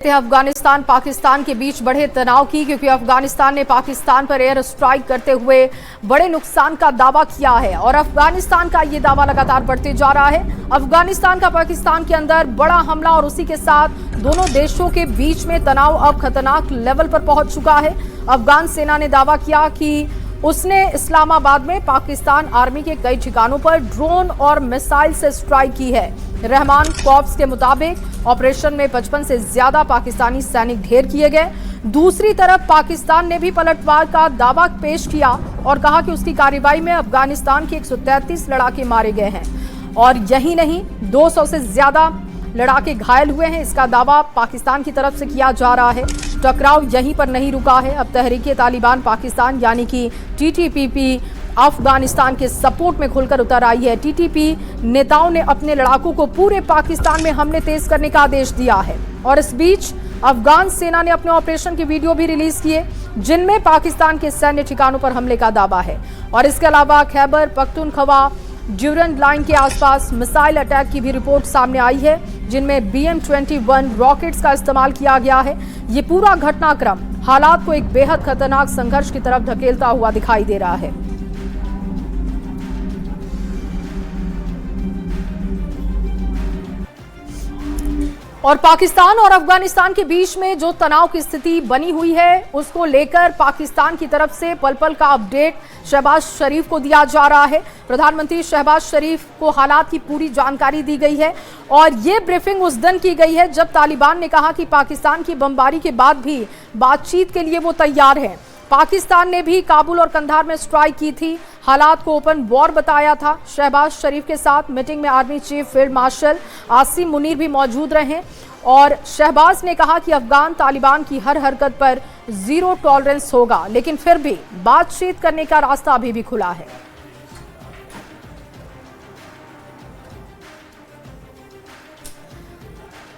अफगानिस्तान पाकिस्तान के बीच बढ़े तनाव की, क्योंकि अफगानिस्तान ने पाकिस्तान पर एयर स्ट्राइक करते हुए बड़े नुकसान का दावा किया है और अफगानिस्तान का ये दावा लगातार बढ़ते जा रहा है। अफगानिस्तान का पाकिस्तान के अंदर बड़ा हमला और उसी के साथ दोनों देशों के बीच में तनाव अब खतरनाक लेवल पर पहुंच चुका है। अफगान सेना ने दावा किया कि उसने इस्लामाबाद में पाकिस्तान आर्मी के कई ठिकानों पर ड्रोन और मिसाइल से स्ट्राइक की है। रहमान कॉर्प्स के मुताबिक ऑपरेशन में 55 से ज्यादा पाकिस्तानी सैनिक ढेर किए गए। दूसरी तरफ पाकिस्तान ने भी पलटवार का दावा पेश किया और कहा कि उसकी कार्रवाई में अफगानिस्तान के 133 लड़ाके मारे गए हैं और यही नहीं 200 से ज्यादा लड़ाके घायल हुए हैं। इसका दावा पाकिस्तान की तरफ से किया जा रहा है। टकराव यहीं पर नहीं रुका है। अब तहरीके तालिबान पाकिस्तान यानी कि टीटीपी अफगानिस्तान के सपोर्ट में खुलकर उतर आई है। टीटीपी नेताओं ने अपने लड़ाकों को पूरे पाकिस्तान में हमले तेज करने का आदेश दिया है और इस बीच अफगान सेना ने अपने ऑपरेशन के वीडियो भी रिलीज किए, जिनमें पाकिस्तान के सैन्य ठिकानों पर हमले का दावा है। और इसके अलावा खैबर पख्तूनख्वा ड्यूरन लाइन के आसपास मिसाइल अटैक की भी रिपोर्ट सामने आई है, जिनमें BM-21 रॉकेट्स का इस्तेमाल किया गया है। ये पूरा घटनाक्रम हालात को एक बेहद खतरनाक संघर्ष की तरफ धकेलता हुआ दिखाई दे रहा है। और पाकिस्तान और अफगानिस्तान के बीच में जो तनाव की स्थिति बनी हुई है, उसको लेकर पाकिस्तान की तरफ से पल पल का अपडेट शहबाज शरीफ को दिया जा रहा है। प्रधानमंत्री शहबाज शरीफ को हालात की पूरी जानकारी दी गई है और ये ब्रीफिंग उस दिन की गई है जब तालिबान ने कहा कि पाकिस्तान की बमबारी के बाद भी बातचीत के लिए वो तैयार है। पाकिस्तान ने भी काबुल और कंधार में स्ट्राइक की थी, हालात को ओपन वॉर बताया था। शहबाज शरीफ के साथ मीटिंग में army chief field marshal Asim Munir भी मौजूद रहे और शहबाज ने कहा कि अफगान तालिबान की हर हरकत पर जीरो टॉलरेंस होगा, लेकिन फिर भी बातचीत करने का रास्ता अभी भी खुला है।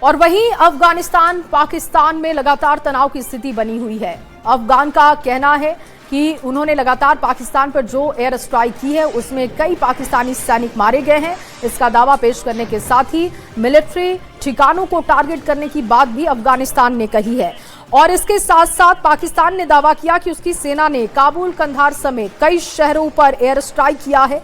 और वहीं अफगानिस्तान पाकिस्तान में लगातार तनाव की स्थिति बनी हुई है। अफगान का कहना है कि उन्होंने लगातार पाकिस्तान पर जो एयर स्ट्राइक की है उसमें कई पाकिस्तानी सैनिक मारे गए हैं। इसका दावा पेश करने के साथ ही मिलिट्री ठिकानों को टारगेट करने की बात भी अफगानिस्तान ने कही है। और इसके साथ साथ पाकिस्तान ने दावा किया कि उसकी सेना ने काबुल कंधार समेत कई शहरों पर एयर स्ट्राइक किया है।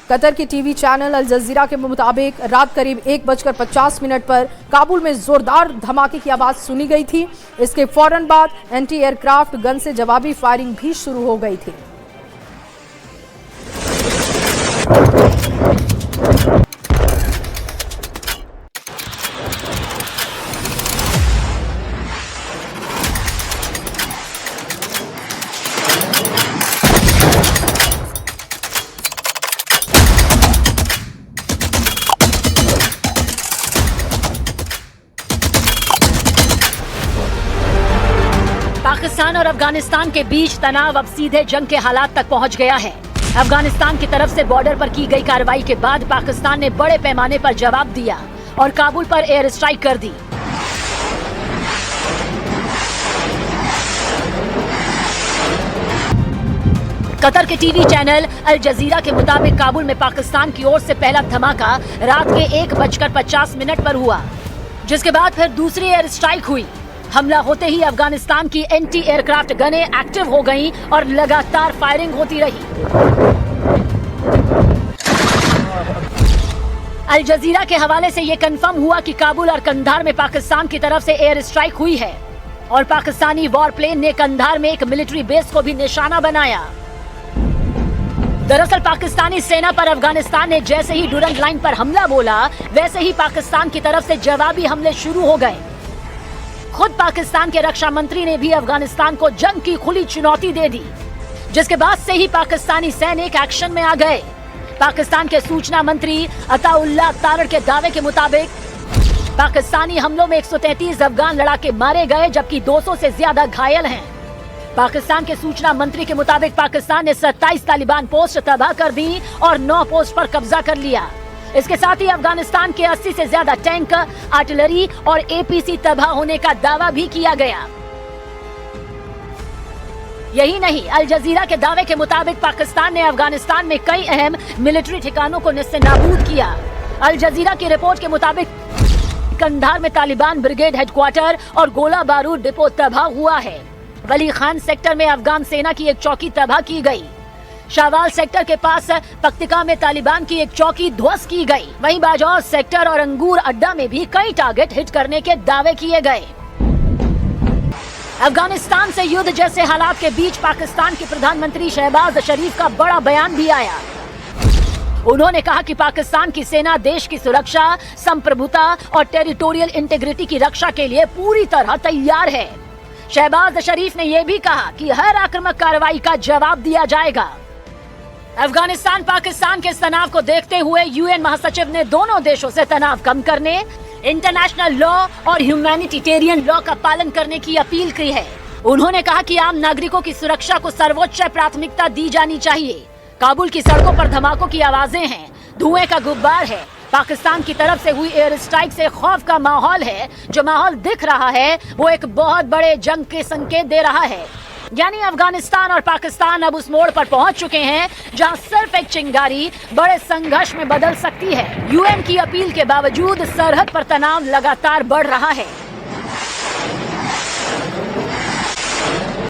कतर के टीवी चैनल अल जजीरा के मुताबिक रात करीब 1:50 पर काबुल में जोरदार धमाके की आवाज सुनी गई थी। इसके फौरन बाद एंटी एयरक्राफ्ट गन से जवाबी फायरिंग भी शुरू हो गई थी। पाकिस्तान और अफगानिस्तान के बीच तनाव अब सीधे जंग के हालात तक पहुंच गया है। अफगानिस्तान की तरफ से बॉर्डर पर की गई कार्रवाई के बाद पाकिस्तान ने बड़े पैमाने पर जवाब दिया और काबुल पर एयर स्ट्राइक कर दी। कतर के टीवी चैनल अल जजीरा के मुताबिक काबुल में पाकिस्तान की ओर से पहला धमाका रात के 1:50 पर हुआ, जिसके बाद फिर दूसरी एयर स्ट्राइक हुई। हमला होते ही अफगानिस्तान की एंटी एयरक्राफ्ट गनें एक्टिव हो गईं और लगातार फायरिंग होती रही। अल जजीरा के हवाले से यह कंफर्म हुआ कि काबुल और कंधार में पाकिस्तान की तरफ से एयर स्ट्राइक हुई है और पाकिस्तानी वॉर प्लेन ने कंधार में एक मिलिट्री बेस को भी निशाना बनाया। दरअसल पाकिस्तानी सेना पर अफगानिस्तान ने जैसे ही ड्यूरन लाइन पर हमला बोला, वैसे ही पाकिस्तान की तरफ से जवाबी हमले शुरू हो गए। खुद पाकिस्तान के रक्षा मंत्री ने भी अफगानिस्तान को जंग की खुली चुनौती दे दी, जिसके बाद से ही पाकिस्तानी सैनिक एक्शन में आ गए। पाकिस्तान के सूचना मंत्री अताउल्लाह तारड़ के दावे के मुताबिक पाकिस्तानी हमलों में 133 अफगान लड़ाके मारे गए, जबकि 200 से ज्यादा घायल हैं। पाकिस्तान के सूचना मंत्री के मुताबिक पाकिस्तान ने 27 तालिबान पोस्ट तबाह कर दी और 9 पोस्ट पर कब्जा कर लिया। इसके साथ ही अफगानिस्तान के 80 से ज्यादा टैंक, आर्टिलरी और APC तबाह होने का दावा भी किया गया। यही नहीं, अल जजीरा के दावे के मुताबिक पाकिस्तान ने अफगानिस्तान में कई अहम मिलिट्री ठिकानों को निस्ते नाबूद किया। अल जजीरा की रिपोर्ट के मुताबिक कंधार में तालिबान ब्रिगेड हेडक्वार्टर और गोला बारूद डिपो तबाह हुआ है। वली खान सेक्टर में अफगान सेना की एक चौकी तबाह की गई। शावाल सेक्टर के पास पक्तिका में तालिबान की एक चौकी ध्वस्त की गई। वहीं बाजौर सेक्टर और अंगूर अड्डा में भी कई टारगेट हिट करने के दावे किए गए। अफगानिस्तान से युद्ध जैसे हालात के बीच पाकिस्तान के प्रधानमंत्री शहबाज शरीफ का बड़ा बयान भी आया। उन्होंने कहा कि पाकिस्तान की सेना देश की सुरक्षा, संप्रभुता और टेरिटोरियल इंटीग्रिटी की रक्षा के लिए पूरी तरह तैयार है। शहबाज शरीफ ने यह भी कहा कि हर आक्रामक कार्रवाई का जवाब दिया जाएगा। अफगानिस्तान पाकिस्तान के तनाव को देखते हुए यूएन महासचिव ने दोनों देशों से तनाव कम करने, इंटरनेशनल लॉ और ह्यूमैनिटेरियन लॉ का पालन करने की अपील की है। उन्होंने कहा कि आम नागरिकों की सुरक्षा को सर्वोच्च प्राथमिकता दी जानी चाहिए। काबुल की सड़कों पर धमाकों की आवाजें हैं, धुएं का गुब्बार है। पाकिस्तान की तरफ से हुई एयर स्ट्राइक से खौफ का माहौल है। जो माहौल दिख रहा है वो एक बहुत बड़े जंग के संकेत दे रहा है। यानी अफगानिस्तान और पाकिस्तान अब उस मोड़ पर पहुंच चुके हैं जहां सिर्फ एक चिंगारी बड़े संघर्ष में बदल सकती है। यूएन की अपील के बावजूद सरहद पर तनाव लगातार बढ़ रहा है।